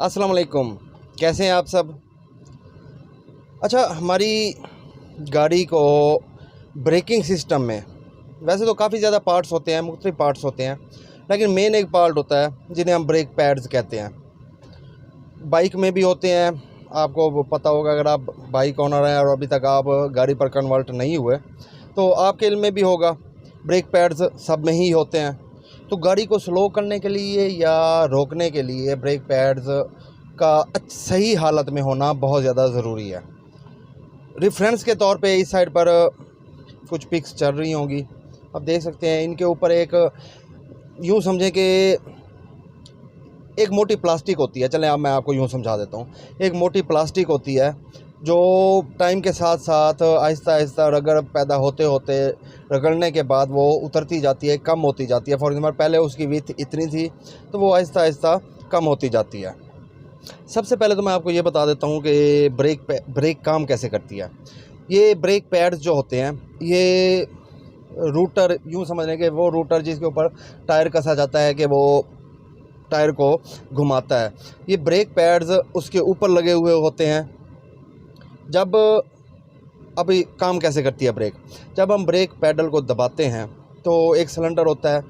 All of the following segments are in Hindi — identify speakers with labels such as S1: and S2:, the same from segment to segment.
S1: अस्सलाम वालेकुम। कैसे हैं आप सब? अच्छा, हमारी गाड़ी को ब्रेकिंग सिस्टम में वैसे तो काफ़ी ज़्यादा पार्ट्स होते हैं, मुख्तलिफ पार्ट्स होते हैं, लेकिन मेन एक पार्ट होता है जिन्हें हम ब्रेक पैड्स कहते हैं। बाइक में भी होते हैं, आपको वो पता होगा अगर आप बाइक ओनर हैं और अभी तक आप गाड़ी पर कन्वर्ट नहीं हुए तो आपके इल्म में भी होगा, ब्रेक पैड्स सब में ही होते हैं। तो गाड़ी को स्लो करने के लिए या रोकने के लिए ब्रेक पैड्स का सही हालत में होना बहुत ज़्यादा ज़रूरी है। रेफरेंस के तौर पे इस साइड पर कुछ पिक्स चल रही होंगी, आप देख सकते हैं। इनके ऊपर एक यूँ समझें कि एक मोटी प्लास्टिक होती है, चलें अब मैं आपको यूँ समझा देता हूँ। एक मोटी प्लास्टिक होती है जो टाइम के साथ साथ आहिस्ता आहिस्ता रगड़ पैदा होते होते रगड़ने के बाद वो उतरती जाती है, कम होती जाती है। फॉर एग्ज़ाम्पल पहले उसकी विड्थ इतनी थी तो वो आहिस्ता आहिस्ता कम होती जाती है। सबसे पहले तो मैं आपको ये बता देता हूँ कि ब्रेक काम कैसे करती है। ये ब्रेक पैड्स जो होते हैं, ये रूटर, यूँ समझ लें कि वो रूटर जिसके ऊपर टायर कसा जाता है कि वो टायर को घुमाता है, ये ब्रेक पैड्स उसके ऊपर लगे हुए होते हैं। जब अभी काम कैसे करती है ब्रेक, जब हम ब्रेक पैडल को दबाते हैं तो एक सिलेंडर होता है,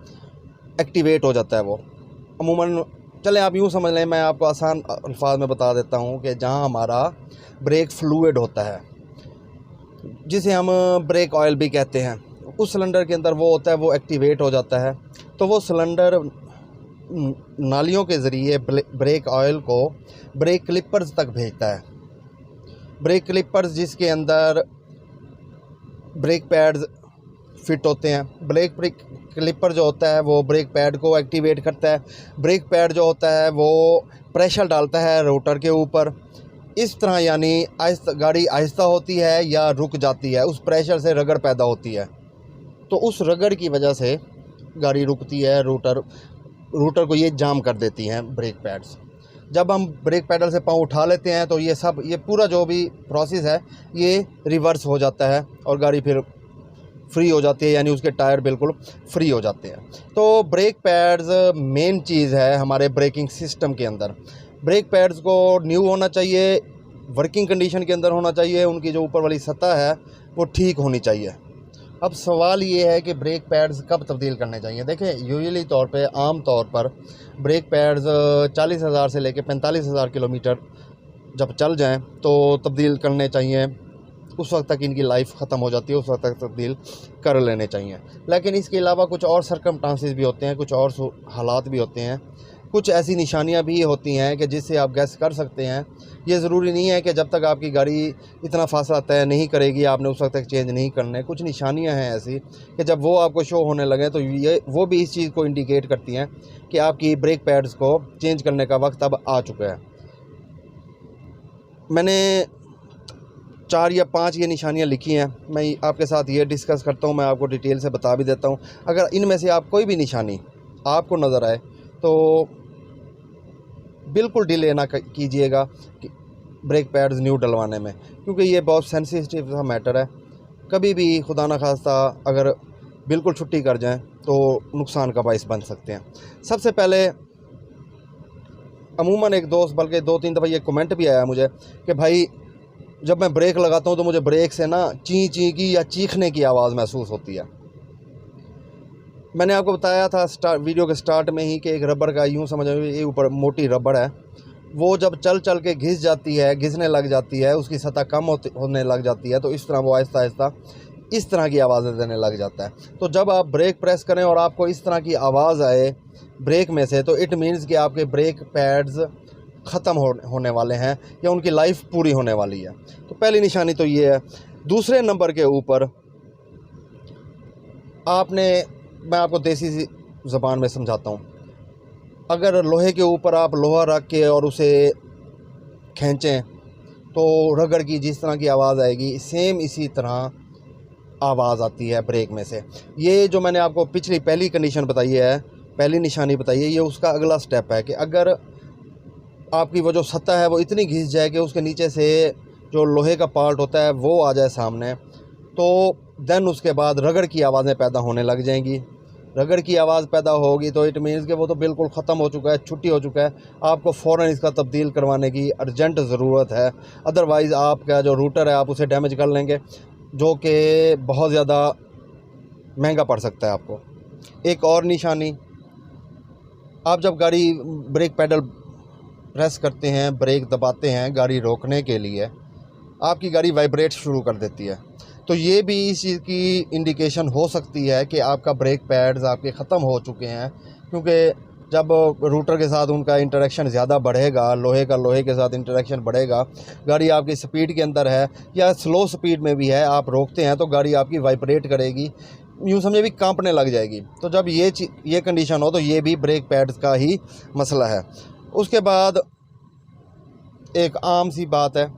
S1: एक्टिवेट हो जाता है वो। अमूमन चलें आप यूँ समझ लें, मैं आपको आसान अल्फाज में बता देता हूँ कि जहाँ हमारा ब्रेक फ्लूइड होता है, जिसे हम ब्रेक ऑयल भी कहते हैं, उस सिलेंडर के अंदर वो होता है, वो एक्टिवेट हो जाता है। तो वो सिलेंडर नालियों के ज़रिए ब्रेक ऑयल को ब्रेक क्लिपर्स तक भेजता है। ब्रेक क्लिपर्स जिसके अंदर ब्रेक पैड्स फिट होते हैं। ब्रेक क्लिपर जो होता है वो ब्रेक पैड को एक्टिवेट करता है। ब्रेक पैड जो होता है वो प्रेशर डालता है रोटर के ऊपर। इस तरह यानी गाड़ी आहिस्ता होती है या रुक जाती है, उस प्रेशर से रगड़ पैदा होती है। तो उस रगड़ की वजह से गाड़ी रुकती है, रूटर को ये जाम कर देती हैं ब्रेक पैड्स। जब हम ब्रेक पैडल से पाँव उठा लेते हैं तो ये पूरा जो भी प्रोसेस है ये रिवर्स हो जाता है और गाड़ी फिर फ्री हो जाती है, यानी उसके टायर बिल्कुल फ्री हो जाते हैं। तो ब्रेक पैड्स मेन चीज़ है हमारे ब्रेकिंग सिस्टम के अंदर। ब्रेक पैड्स को न्यू होना चाहिए, वर्किंग कंडीशन के अंदर होना चाहिए, उनकी जो ऊपर वाली सतह है वो ठीक होनी चाहिए। अब सवाल ये है कि ब्रेक पैड्स कब तब्दील करने चाहिए। देखिए, यूजुअली तौर पे आम तौर पर ब्रेक पैड्स 40,000 से लेकर 45,000 किलोमीटर जब चल जाएं तो तब्दील करने चाहिए। उस वक्त तक इनकी लाइफ ख़त्म हो जाती है, उस वक्त तक तब्दील कर लेने चाहिए। लेकिन इसके अलावा कुछ और सर्कमस्टांसेस भी होते हैं, कुछ और हालात भी होते हैं, कुछ ऐसी निशानियां भी होती हैं कि जिससे आप गैस कर सकते हैं। ये ज़रूरी नहीं है कि जब तक आपकी गाड़ी इतना फासला तय नहीं करेगी आपने उस वक्त तक चेंज नहीं करने। कुछ निशानियां हैं ऐसी कि जब वो आपको शो होने लगे तो वो भी इस चीज़ को इंडिकेट करती हैं कि आपकी ब्रेक पैड्स को चेंज करने का वक्त अब आ चुका है। मैंने 4 या 5 ये निशानियां लिखी हैं, मैं आपके साथ ये डिस्कस करता हूँ, मैं आपको डिटेल से बता भी देता हूँ। अगर इनमें से आप कोई भी निशानी आपको नज़र आए तो बिल्कुल डिले ना कीजिएगा कि ब्रेक पैड्स न्यू डलवाने में, क्योंकि ये बहुत सेंसिटिव सा मैटर है। कभी भी खुदा न खास्ता अगर बिल्कुल छुट्टी कर जाएं तो नुकसान का बाइस बन सकते हैं। सबसे पहले अमूमन एक दोस्त, बल्कि 2-3 दफ़ा ये कमेंट भी आया मुझे कि भाई जब मैं ब्रेक लगाता हूँ तो मुझे ब्रेक से ना ची ची की या चीखने की आवाज़ महसूस होती है। मैंने आपको बताया था वीडियो के स्टार्ट में ही कि एक रबड़ का, यूँ समझ ये ऊपर मोटी रबड़ है, वो जब चल चल के घिस जाती है, घिसने लग जाती है, उसकी सतह कम होने लग जाती है, तो इस तरह वो आहिस्ता आहिस्ता इस तरह की आवाज़ें देने लग जाता है। तो जब आप ब्रेक प्रेस करें और आपको इस तरह की आवाज़ आए ब्रेक में से, तो इट मीन्स कि आपके ब्रेक पैड्स ख़त्म होने वाले हैं या उनकी लाइफ पूरी होने वाली है। तो पहली निशानी तो ये है। दूसरे नंबर के ऊपर मैं आपको देसी ज़बान में समझाता हूँ। अगर लोहे के ऊपर आप लोहा रख के और उसे खींचें तो रगड़ की जिस तरह की आवाज़ आएगी, सेम इसी तरह आवाज़ आती है ब्रेक में से। ये जो मैंने आपको पहली कंडीशन बताई है, पहली निशानी बताई है, ये उसका अगला स्टेप है कि अगर आपकी वो जो सतह है वो इतनी घिस जाए कि उसके नीचे से जो लोहे का पार्ट होता है वो आ जाए सामने, तो देन उसके बाद रगड़ की आवाज़ें पैदा होने लग जाएंगी। रगड़ की आवाज़ पैदा होगी तो इट मीन्स कि वो तो बिल्कुल ख़त्म हो चुका है, छुट्टी हो चुका है। आपको फ़ौरन इसका तब्दील करवाने की अर्जेंट ज़रूरत है, अदरवाइज़ आपका जो रूटर है आप उसे डैमेज कर लेंगे, जो कि बहुत ज़्यादा महंगा पड़ सकता है आपको। एक और निशानी, आप जब गाड़ी ब्रेक पैडल प्रेस करते हैं, ब्रेक दबाते हैं गाड़ी रोकने के लिए, आपकी गाड़ी वाइब्रेट शुरू कर देती है। तो ये भी इस चीज़ की इंडिकेशन हो सकती है कि आपका ब्रेक पैड्स आपके ख़त्म हो चुके हैं, क्योंकि जब रूटर के साथ उनका इंटरेक्शन ज़्यादा बढ़ेगा, लोहे का लोहे के साथ इंटरेक्शन बढ़ेगा, गाड़ी आपकी स्पीड के अंदर है या स्लो स्पीड में भी है, आप रोकते हैं तो गाड़ी आपकी वाइब्रेट करेगी, यूँ समझे भी कांपने लग जाएगी। तो जब ये कंडीशन हो तो ये भी ब्रेक पैड्स का ही मसला है। उसके बाद एक आम सी बात है,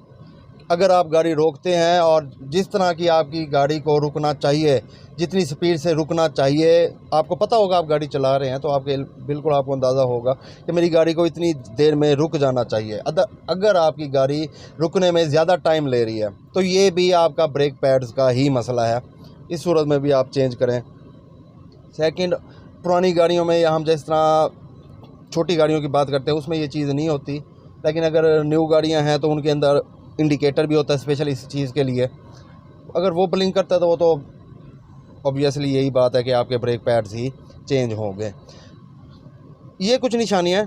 S1: अगर आप गाड़ी रोकते हैं और जिस तरह की आपकी गाड़ी को रुकना चाहिए, जितनी स्पीड से रुकना चाहिए, आपको पता होगा आप गाड़ी चला रहे हैं तो बिल्कुल आपको अंदाज़ा होगा कि मेरी गाड़ी को इतनी देर में रुक जाना चाहिए। अगर आपकी गाड़ी रुकने में ज़्यादा टाइम ले रही है तो ये भी आपका ब्रेक पैड्स का ही मसला है, इस सूरत में भी आप चेंज करें। सेकंड, पुरानी गाड़ियों में या हम जिस तरह छोटी गाड़ियों की बात करते हैं उसमें ये चीज़ नहीं होती, लेकिन अगर न्यू गाड़ियां हैं तो उनके अंदर इंडिकेटर भी होता है स्पेशल इस चीज़ के लिए। अगर वो ब्लिंक करता है तो वो तो ऑब्वियसली यही बात है कि आपके ब्रेक पैड्स ही चेंज होंगे। ये कुछ निशानियाँ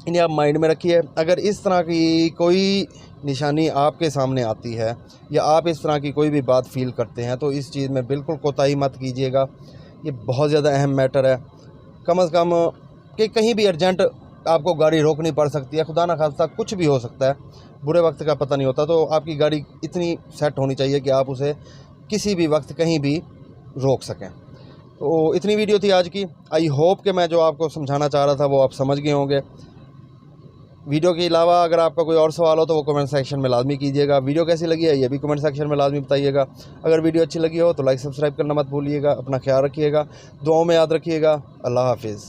S1: इन्हें आप माइंड में रखिए। अगर इस तरह की कोई निशानी आपके सामने आती है या आप इस तरह की कोई भी बात फील करते हैं तो इस चीज़ में बिल्कुल कोताही मत कीजिएगा। ये बहुत ज़्यादा अहम मैटर है। कम से कम कि कहीं भी अर्जेंट आपको गाड़ी रोकनी पड़ सकती है, खुदा ना खास्ता कुछ भी हो सकता है, बुरे वक्त का पता नहीं होता, तो आपकी गाड़ी इतनी सेट होनी चाहिए कि आप उसे किसी भी वक्त कहीं भी रोक सकें। तो इतनी वीडियो थी आज की। आई होप कि मैं जो आपको समझाना चाह रहा था वो आप समझ गए होंगे। वीडियो के अलावा अगर आपका कोई और सवाल हो तो वो कमेंट सेक्शन में लाजमी कीजिएगा। वीडियो कैसी लगी है ये भी कमेंट सेक्शन में लाजमी बताइएगा। अगर वीडियो अच्छी लगी हो तो लाइक सब्सक्राइब करना मत भूलिएगा। अपना ख्याल रखिएगा, दुआओं में याद रखिएगा। अल्लाह हाफिज़।